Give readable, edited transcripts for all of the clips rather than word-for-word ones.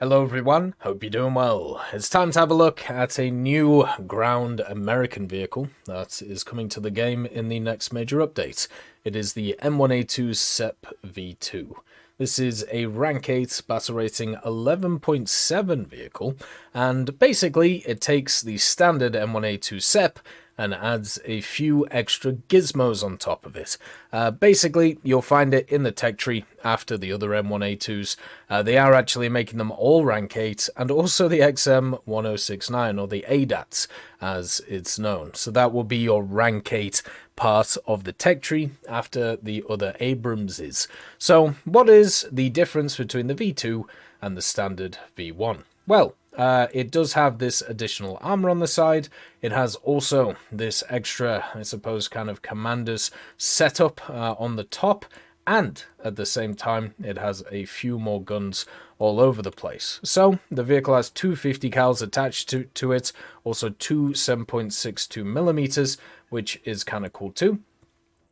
Hello everyone, hope you're doing well. It's time to have a look at a new ground American vehicle that is coming to the game in the next major update. It is the M1A2 SEP V2. This is a rank 8 battle rating 11.7 vehicle, and basically it takes the standard M1A2 SEP and adds a few extra gizmos on top of it. Basically, you'll find it in the tech tree after the other M1A2s. They are actually making them all rank 8, and also the XM1069, or the ADATs, as it's known. So that will be your rank 8 part of the tech tree after the other Abramses. So what is the difference between the V2 and the standard V1? Well, it does have this additional armor on the side. It has also this extra, I suppose, kind of commander's setup on the top. And at the same time, it has a few more guns all over the place. So the vehicle has two 50 cals attached to it. Also two 7.62 millimeters, which is kind of cool too.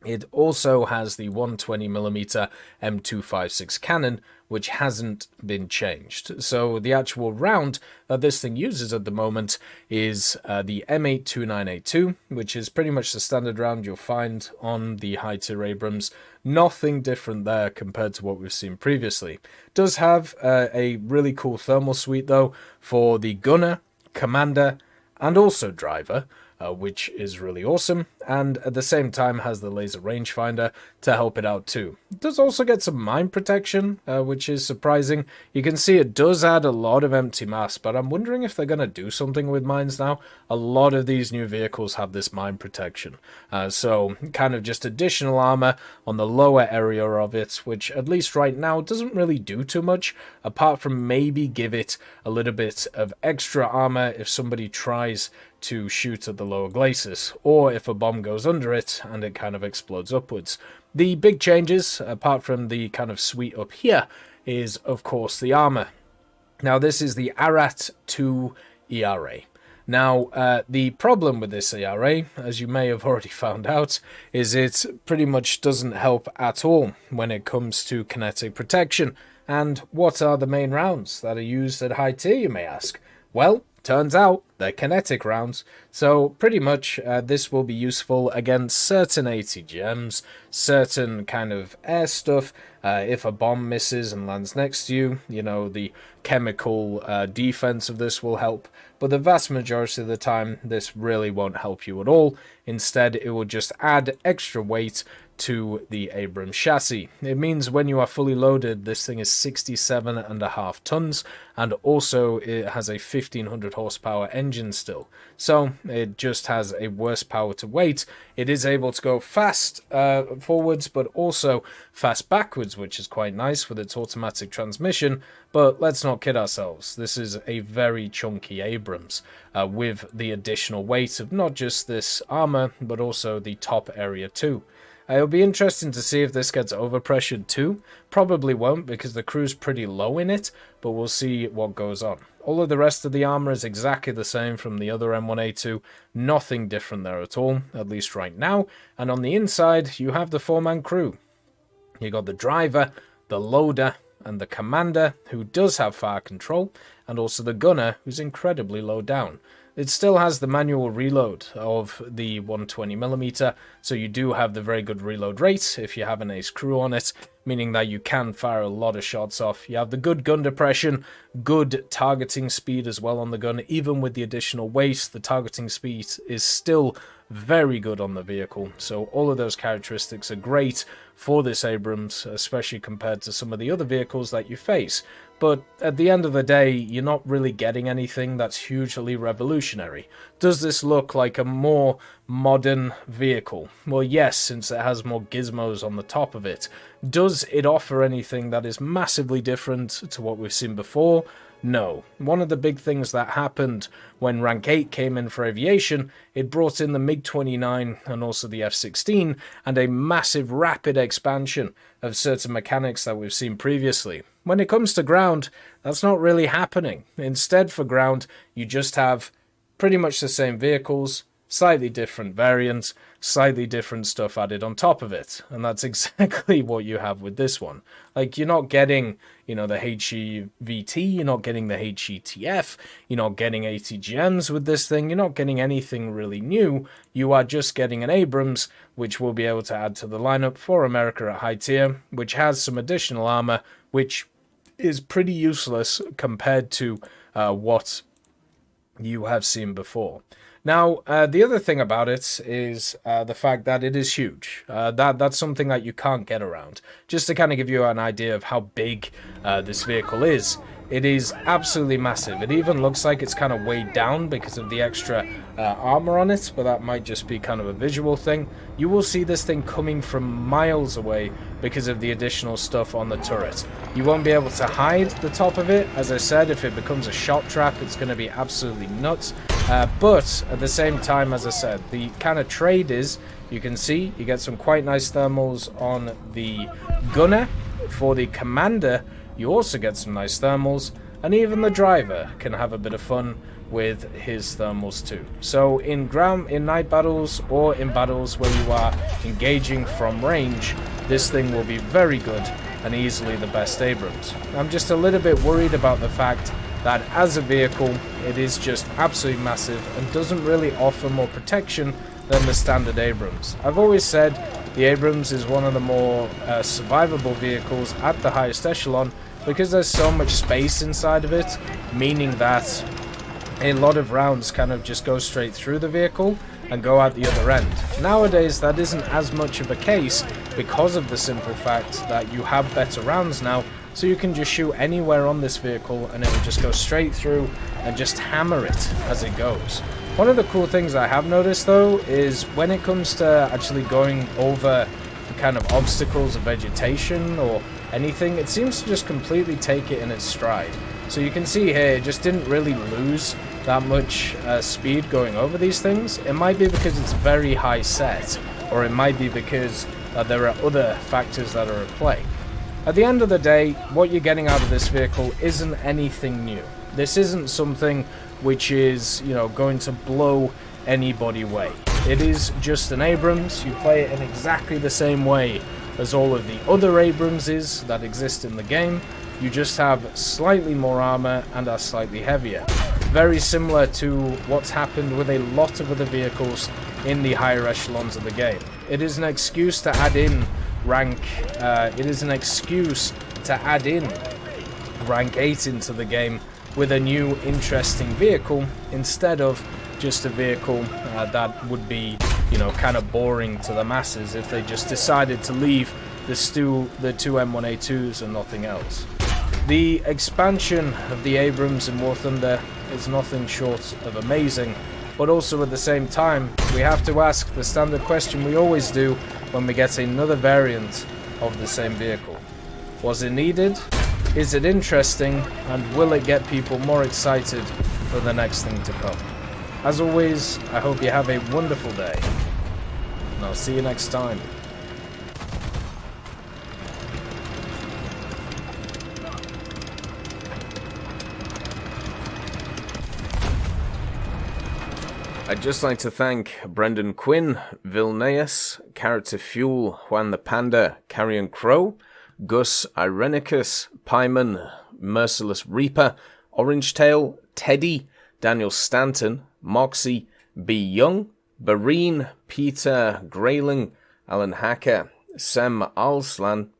It also has the 120mm M256 cannon, which hasn't been changed. So the actual round that this thing uses at the moment is the M829A2, which is pretty much the standard round you'll find on the high-tier Abrams. Nothing different there compared to what we've seen previously. It does have a really cool thermal suite, though, for the gunner, commander, and also driver, which is really awesome, and at the same time has the laser rangefinder to help it out too. It does also get some mine protection, which is surprising. You can see it does add a lot of empty mass, but I'm wondering if they're going to do something with mines now. A lot of these new vehicles have this mine protection, so kind of just additional armor on the lower area of it, which at least right now doesn't really do too much, apart from maybe give it a little bit of extra armor if somebody tries to shoot at the lower glacis, or if a bomb goes under it and it kind of explodes upwards. The big changes, apart from the kind of suite up here, is of course the armor. Now this is the ARAT 2 ERA. Now, the problem with this ERA, as you may have already found out, is it pretty much doesn't help at all when it comes to kinetic protection. And what are the main rounds that are used at high tier, you may ask? Well, turns out they're kinetic rounds, so pretty much this will be useful against certain ATGMs, certain kind of air stuff. If a bomb misses and lands next to you, you know, the chemical defense of this will help, but the vast majority of the time this really won't help you at all. Instead, it will just add extra weight to the Abrams chassis. It means when you are fully loaded, this thing is 67.5 tons, and also it has a 1500 horsepower engine still. So it just has a worse power to weight. It is able to go fast forwards, but also fast backwards, which is quite nice with its automatic transmission. But let's not kid ourselves. This is a very chunky Abrams with the additional weight of not just this armor, but also the top area too. It'll be interesting to see if this gets overpressured too. Probably won't, because the crew's pretty low in it, but we'll see what goes on. All of the rest of the armor is exactly the same from the other M1A2. Nothing different there at all, at least right now. And on the inside, you have the 4-man crew. You got the driver, the loader, and the commander, who does have fire control, and also the gunner, who's incredibly low down. It still has the manual reload of the 120mm, so you do have the very good reload rate if you have an ace crew on it, meaning that you can fire a lot of shots off. You have the good gun depression, good targeting speed as well on the gun. Even with the additional weight, the targeting speed is still very good on the vehicle. So all of those characteristics are great for this Abrams, especially compared to some of the other vehicles that you face. But at the end of the day, you're not really getting anything that's hugely revolutionary. Does this look like a more modern vehicle? Well, yes, since it has more gizmos on the top of it. Does it offer anything that is massively different to what we've seen before? No. One of the big things that happened when Rank 8 came in for aviation, it brought in the MiG-29 and also the F-16, and a massive rapid expansion of certain mechanics that we've seen previously. When it comes to ground, that's not really happening. Instead, for ground, you just have pretty much the same vehicles, slightly different variants, slightly different stuff added on top of it. And that's exactly what you have with this one. Like, you're not getting, the HEVT, you're not getting the HETF, you're not getting ATGMs with this thing, you're not getting anything really new. You are just getting an Abrams, which we'll be able to add to the lineup for America at high tier, which has some additional armor, which is pretty useless compared to what you have seen before. Now, the other thing about it is the fact that it is huge. That's something that you can't get around. Just to kind of give you an idea of how big this vehicle is, it is absolutely massive. It even looks like it's kind of weighed down because of the extra armor on it, but that might just be kind of a visual thing. You will see this thing coming from miles away because of the additional stuff on the turret. You won't be able to hide the top of it. As I said, if it becomes a shot trap, it's going to be absolutely nuts. But at the same time, as I said, the kind of trade is, you can see, you get some quite nice thermals on the gunner. For the commander, you also get some nice thermals, and even the driver can have a bit of fun with his thermals too. So in night battles or in battles where you are engaging from range, this thing will be very good and easily the best Abrams. I'm just a little bit worried about the fact that as a vehicle, it is just absolutely massive and doesn't really offer more protection than the standard Abrams. I've always said the Abrams is one of the more survivable vehicles at the highest echelon because there's so much space inside of it, meaning that a lot of rounds kind of just go straight through the vehicle and go out the other end. Nowadays, that isn't as much of a case because of the simple fact that you have better rounds now, so you can just shoot anywhere on this vehicle and it will just go straight through and just hammer it as it goes. One of the cool things I have noticed though is when it comes to actually going over the kind of obstacles of vegetation or anything, it seems to just completely take it in its stride. So you can see here, it just didn't really lose that much speed going over these things. It might be because it's very high set, or it might be because there are other factors that are at play. At the end of the day, what you're getting out of this vehicle isn't anything new. This isn't something which is, going to blow anybody away. It is just an Abrams. You play it in exactly the same way as all of the other Abramses that exist in the game. You just have slightly more armor and are slightly heavier. Very similar to what's happened with a lot of other vehicles in the higher echelons of the game. It is an excuse to add in rank 8 into the game with a new interesting vehicle instead of just a vehicle that would be, kind of boring to the masses if they just decided to leave the two M1A2s and nothing else. The expansion of the Abrams in War Thunder is nothing short of amazing, but also at the same time, we have to ask the standard question we always do when we get another variant of the same vehicle. Was it needed? Is it interesting? And will it get people more excited for the next thing to come? As always, I hope you have a wonderful day, and I'll see you next time. I'd just like to thank Brendan Quinn, Vilneus, Character Fuel, Juan the Panda, Carrion Crow, Gus Irenicus, Pyman, Merciless Reaper, Orange Tail, Teddy, Daniel Stanton, Moxie, B. Young, Bareen, Peter Grayling, Alan Hacker, Sem Alslan,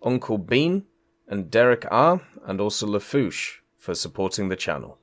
Uncle Bean, and Derek R., and also Lafouche for supporting the channel.